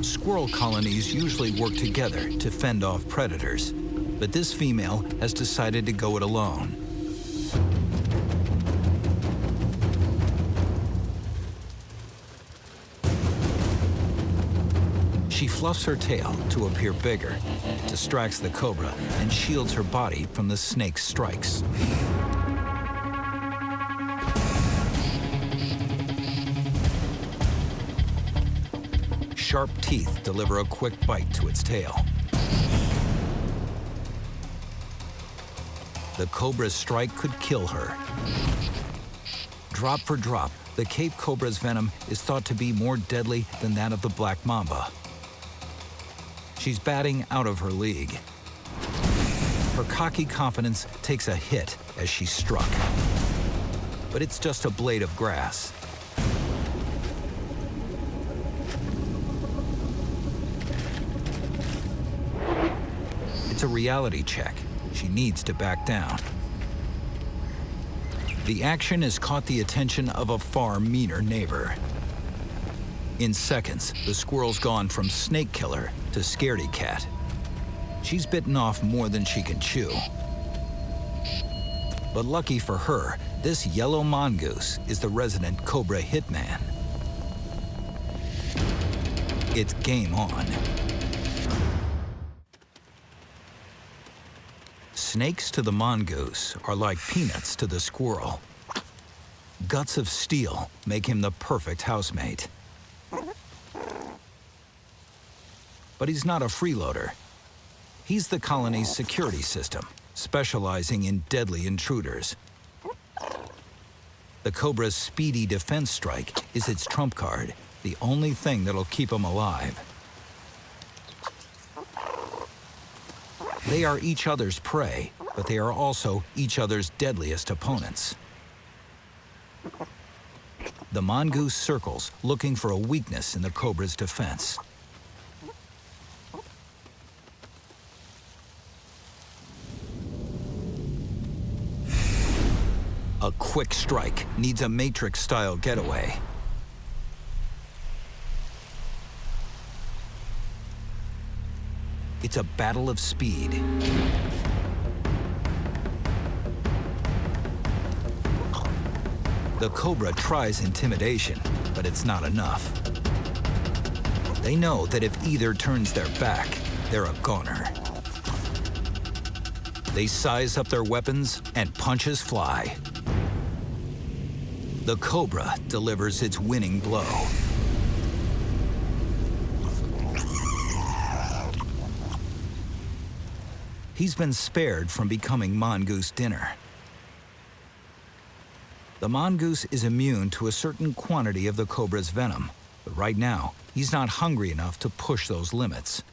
Squirrel colonies usually work together to fend off predators, but this female has decided to go it alone. She fluffs her tail to appear bigger, distracts the cobra, and shields her body from the snake's strikes. Sharp teeth deliver a quick bite to its tail. The cobra's strike could kill her. Drop for drop, the Cape cobra's venom is thought to be more deadly than that of the black mamba. She's batting out of her league. Her cocky confidence takes a hit as she's struck. But it's just a blade of grass. It's a reality check. She needs to back down. The action has caught the attention of a far meaner neighbor. In seconds, the squirrel's gone from snake killer to scaredy cat. She's bitten off more than she can chew. But lucky for her, this yellow mongoose is the resident cobra hitman. It's game on. Snakes to the mongoose are like peanuts to the squirrel. Guts of steel make him the perfect housemate. But he's not a freeloader. He's the colony's security system, specializing in deadly intruders. The cobra's speedy defense strike is its trump card, the only thing that'll keep him alive. They are each other's prey, but they are also each other's deadliest opponents. The mongoose circles, looking for a weakness in the cobra's defense. A quick strike needs a Matrix-style getaway. It's a battle of speed. The cobra tries intimidation, but it's not enough. They know that if either turns their back, they're a goner. They size up their weapons and punches fly. The cobra delivers its winning blow. He's been spared from becoming mongoose dinner. The mongoose is immune to a certain quantity of the cobra's venom, but right now, he's not hungry enough to push those limits.